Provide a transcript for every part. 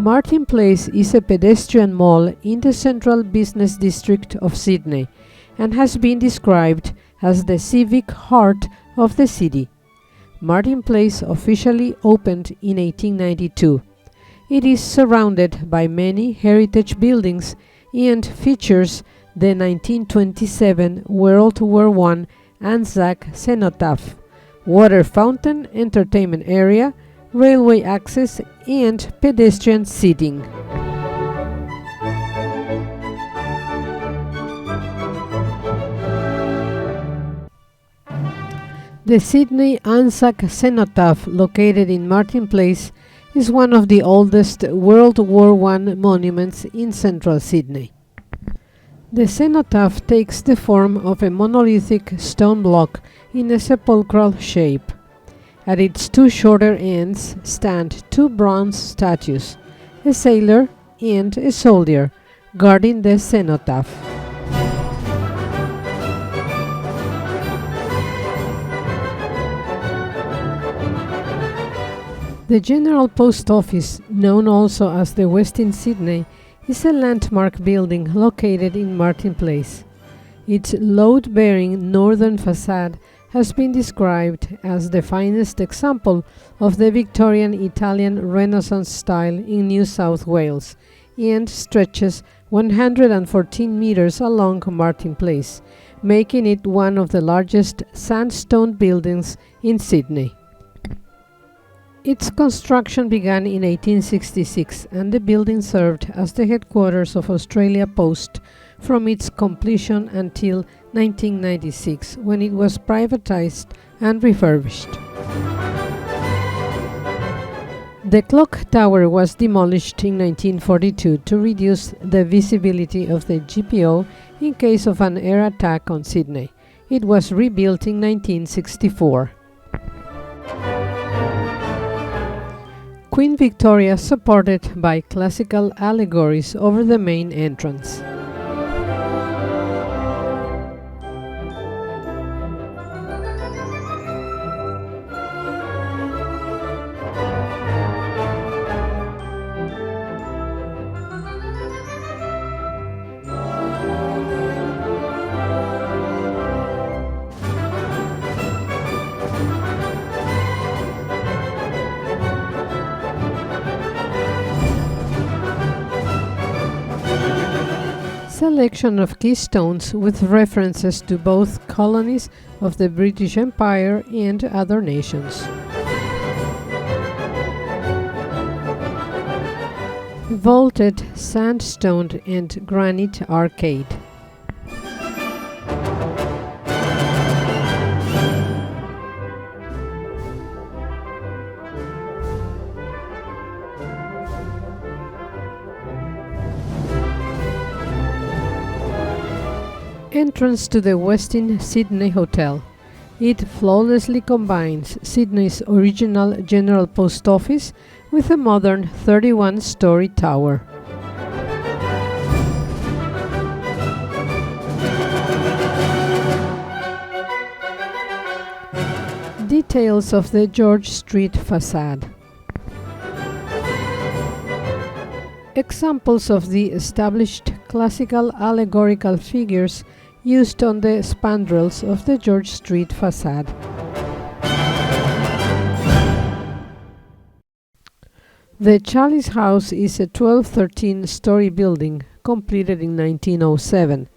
Martin Place is a pedestrian mall in the central business district of Sydney and has been described as the civic heart of the city. Martin Place officially opened in 1892. It is surrounded by many heritage buildings and features the 1927 World War I Anzac cenotaph, water fountain, entertainment area, railway access, and pedestrian seating. The Sydney Anzac cenotaph, located in Martin Place, is one of the oldest World War I monuments in central Sydney. The cenotaph takes the form of a monolithic stone block in a sepulchral shape. At its two shorter ends stand two bronze statues, a sailor and a soldier, guarding the cenotaph. The General Post Office, known also as the Westin Sydney, is a landmark building located in Martin Place. Its load-bearing northern facade has been described as the finest example of the Victorian Italian Renaissance style in New South Wales and stretches 114 meters along Martin Place, making it one of the largest sandstone buildings in Sydney. Its construction began in 1866 and the building served as the headquarters of Australia Post from its completion until 1996, when it was privatized and refurbished. The clock tower was demolished in 1942 to reduce the visibility of the GPO in case of an air attack on Sydney. It was rebuilt in 1964. Queen Victoria, supported by classical allegories over the main entrance. Selection of keystones with references to both colonies of the British Empire and other nations. Vaulted sandstone and granite arcade. Entrance to the Westin Sydney Hotel. It flawlessly combines Sydney's original General Post Office with a modern 31-story tower. Details of the George Street facade. Examples of the established classical allegorical figures used on the spandrels of the George Street facade. The Chalice House is a 12-13-story building completed in 1907.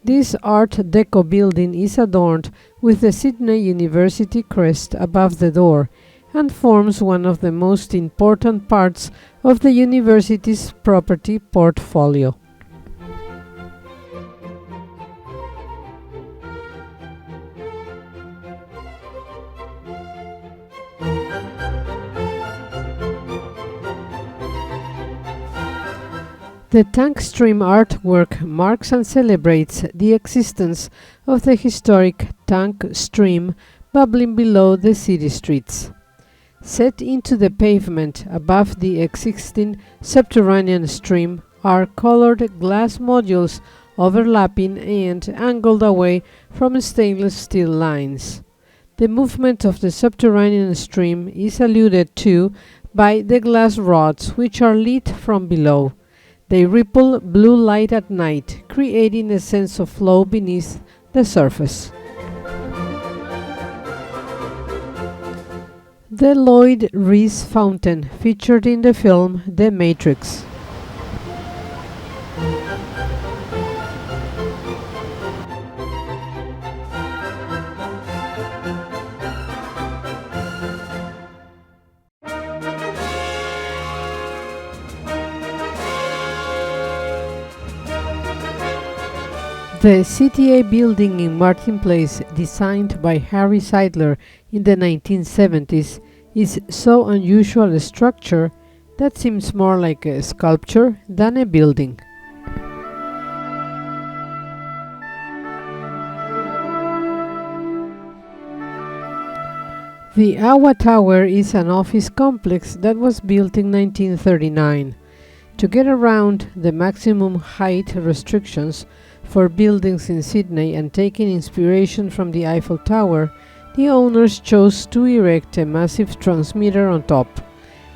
This Art Deco building is adorned with the Sydney University crest above the door and forms one of the most important parts of the university's property portfolio. The tank stream artwork marks and celebrates the existence of the historic tank stream bubbling below the city streets. Set into the pavement above the existing subterranean stream are colored glass modules overlapping and angled away from stainless steel lines. The movement of the subterranean stream is alluded to by the glass rods, which are lit from below. They ripple blue light at night, creating a sense of flow beneath the surface. The Lloyd Rees fountain, featured in the film The Matrix. The CTA building in Martin Place, designed by Harry Seidler in the 1970s, is so unusual a structure that seems more like a sculpture than a building. The Awa Tower is an office complex that was built in 1939. To get around the maximum height restrictions for buildings in Sydney and taking inspiration from the Eiffel Tower, the owners chose to erect a massive transmitter on top.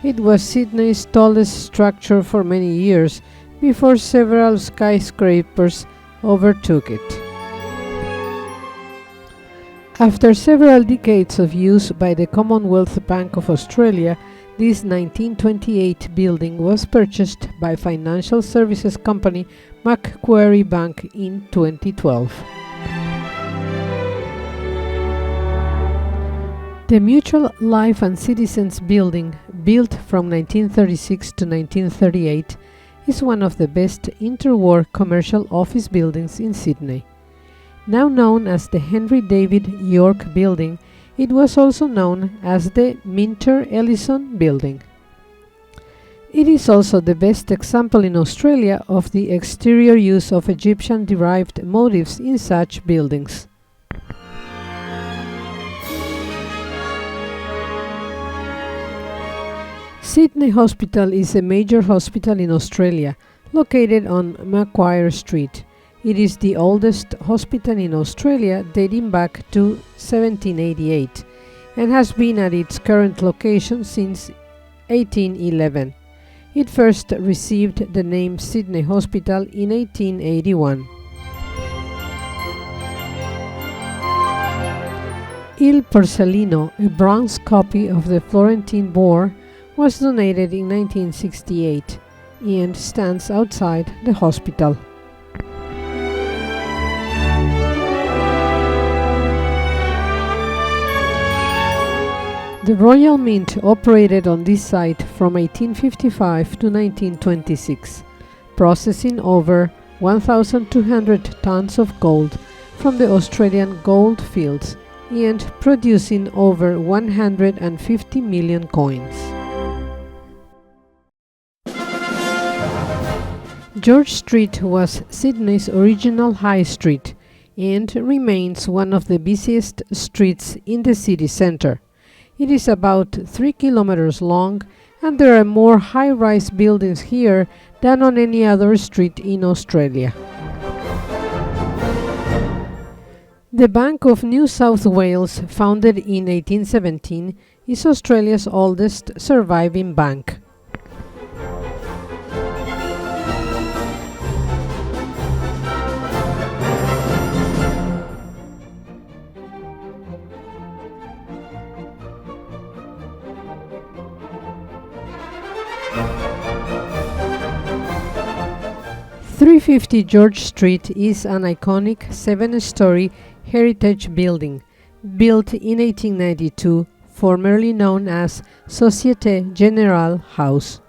It was Sydney's tallest structure for many years before several skyscrapers overtook it. After several decades of use by the Commonwealth Bank of Australia, this 1928 building was purchased by financial services company Macquarie Bank in 2012. The Mutual Life and Citizens Building, built from 1936 to 1938, is one of the best interwar commercial office buildings in Sydney. Now known as the Henry David York Building, it was also known as the Minter Ellison Building. It is also the best example in Australia of the exterior use of Egyptian-derived motifs in such buildings. Sydney Hospital is a major hospital in Australia, located on Macquarie Street. It is the oldest hospital in Australia, dating back to 1788, and has been at its current location since 1811. It first received the name Sydney Hospital in 1881. Il Porcellino, a bronze copy of the Florentine boar, was donated in 1968 and stands outside the hospital. The Royal Mint operated on this site from 1855 to 1926, processing over 1,200 tons of gold from the Australian gold fields and producing over 150 million coins. George Street was Sydney's original high street and remains one of the busiest streets in the city centre. It is about 3 kilometers long, and there are more high-rise buildings here than on any other street in Australia. The Bank of New South Wales, founded in 1817, is Australia's oldest surviving bank. .350 George Street is an iconic 7-story heritage building, built in 1892, formerly known as Société Générale House.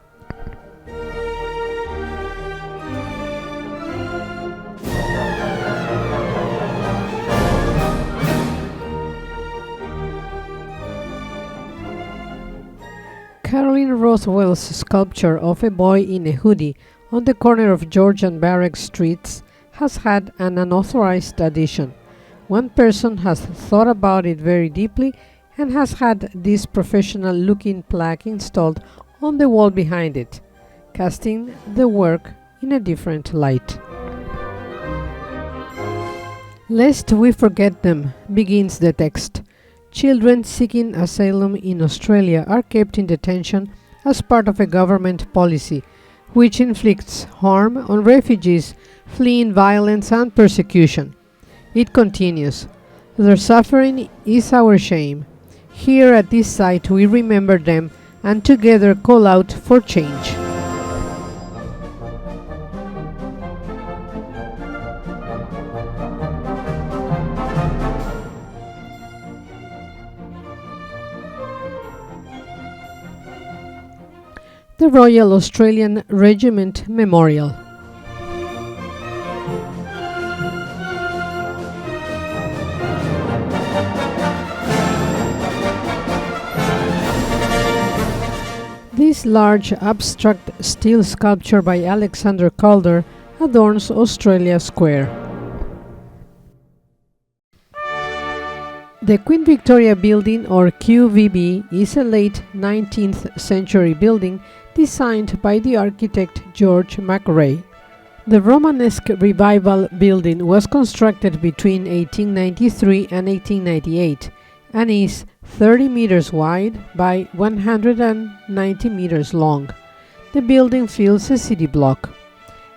Caroline Rothwell's sculpture of a boy in a hoodie on the corner of George and Barrack Streets has had an unauthorized addition. One person has thought about it very deeply and has had this professional-looking plaque installed on the wall behind it, casting the work in a different light. Lest we forget them, begins the text. Children seeking asylum in Australia are kept in detention as part of a government policy which inflicts harm on refugees fleeing violence and persecution. It continues, "Their suffering is our shame. Here at this site we remember them and together call out for change." The Royal Australian Regiment Memorial. This large abstract steel sculpture by Alexander Calder adorns Australia Square. The Queen Victoria Building, or QVB, is a late 19th century building designed by the architect George McRae. The Romanesque Revival building was constructed between 1893 and 1898 and is 30 meters wide by 190 meters long. The building fills a city block.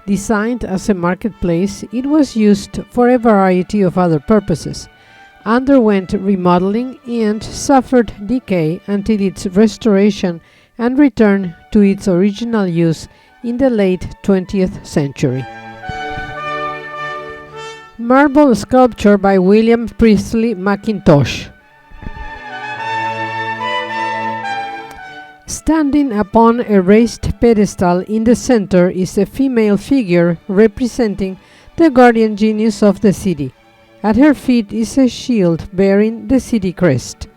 Designed as a marketplace, it was used for a variety of other purposes, underwent remodeling and suffered decay until its restoration and return to its original use in the late 20th century. Marble sculpture by William Priestley Mackintosh. Standing upon a raised pedestal in the center is a female figure representing the guardian genius of the city. At her feet is a shield bearing the city crest.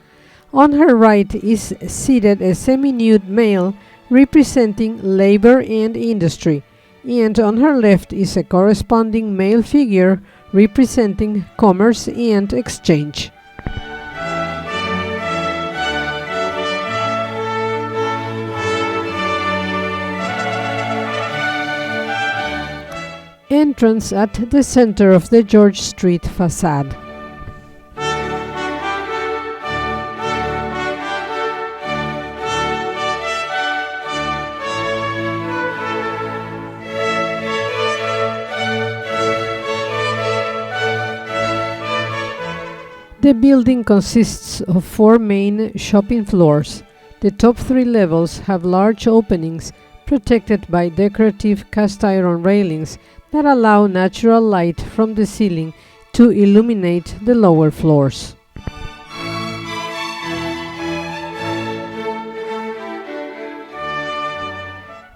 On her right is seated a semi-nude male representing labor and industry, and on her left is a corresponding male figure representing commerce and exchange. Entrance at the center of the George Street facade. The building consists of 4 main shopping floors. The top 3 levels have large openings protected by decorative cast iron railings that allow natural light from the ceiling to illuminate the lower floors.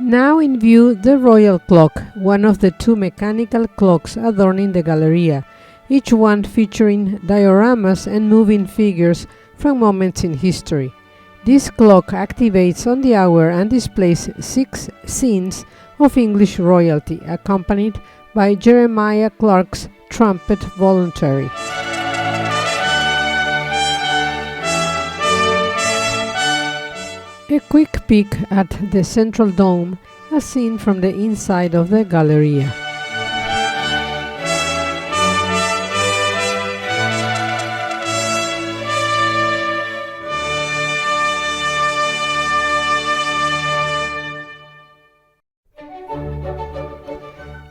Now in view the Royal Clock, one of the 2 mechanical clocks adorning the Galleria, each one featuring dioramas and moving figures from moments in history. This clock activates on the hour and displays 6 scenes of English royalty, accompanied by Jeremiah Clark's trumpet voluntary. A quick peek at the central dome, as seen from the inside of the Galleria.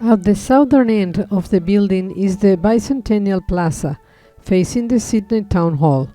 At the southern end of the building is the Bicentennial Plaza, facing the Sydney Town Hall.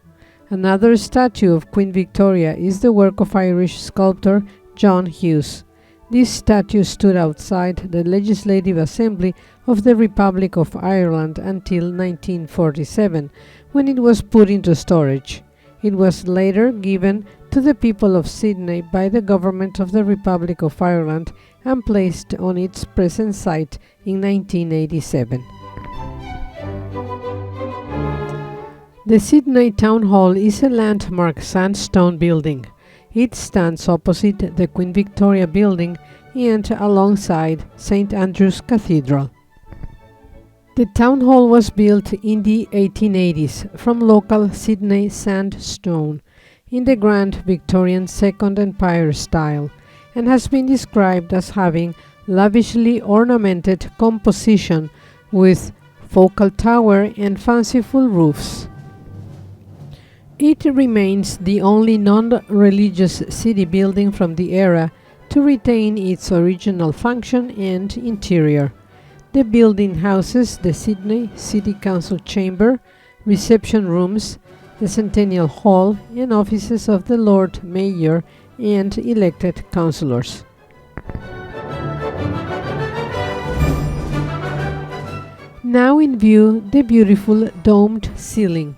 Another statue of Queen Victoria is the work of Irish sculptor John Hughes. This statue stood outside the Legislative Assembly of the Republic of Ireland until 1947, when it was put into storage. It was later given to the people of Sydney by the Government of the Republic of Ireland and placed on its present site in 1987. The Sydney Town Hall is a landmark sandstone building. It stands opposite the Queen Victoria Building and alongside St. Andrews Cathedral. The town hall was built in the 1880s from local Sydney sandstone in the grand Victorian Second Empire style, and has been described as having lavishly ornamented composition with focal tower and fanciful roofs. It remains the only non-religious city building from the era to retain its original function and interior. The building houses the Sydney City Council Chamber, reception rooms, the Centennial Hall, and offices of the Lord Mayor and elected councillors. Now in view the beautiful domed ceiling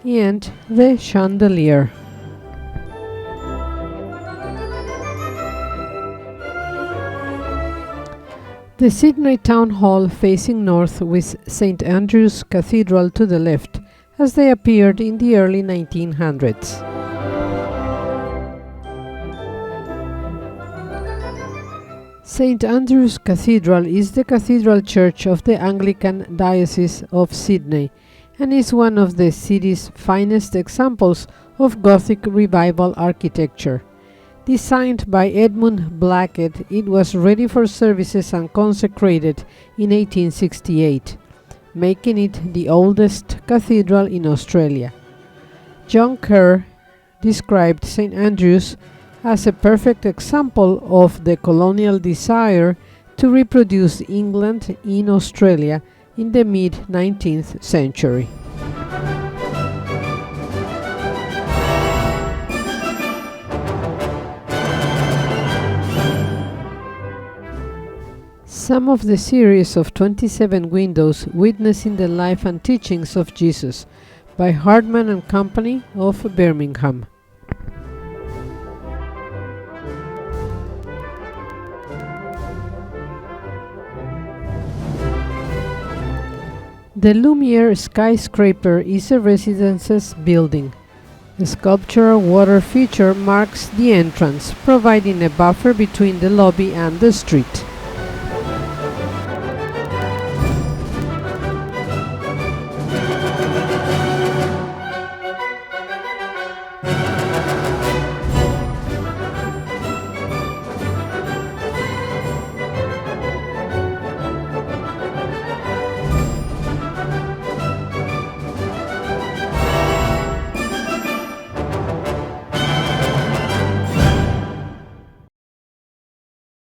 and the chandelier. The Sydney Town Hall facing north with St. Andrews Cathedral to the left, as they appeared in the early 1900s. St. Andrews Cathedral is the cathedral church of the Anglican Diocese of Sydney and is one of the city's finest examples of Gothic Revival architecture. Designed by Edmund Blackett, it was ready for services and consecrated in 1868, making it the oldest cathedral in Australia. John Kerr described St. Andrews as a perfect example of the colonial desire to reproduce England in Australia in the mid-19th century. Some of the series of 27 windows witnessing the life and teachings of Jesus by Hartman and Company of Birmingham. The Lumiere skyscraper is a residences building. A sculptural water feature marks the entrance, providing a buffer between the lobby and the street.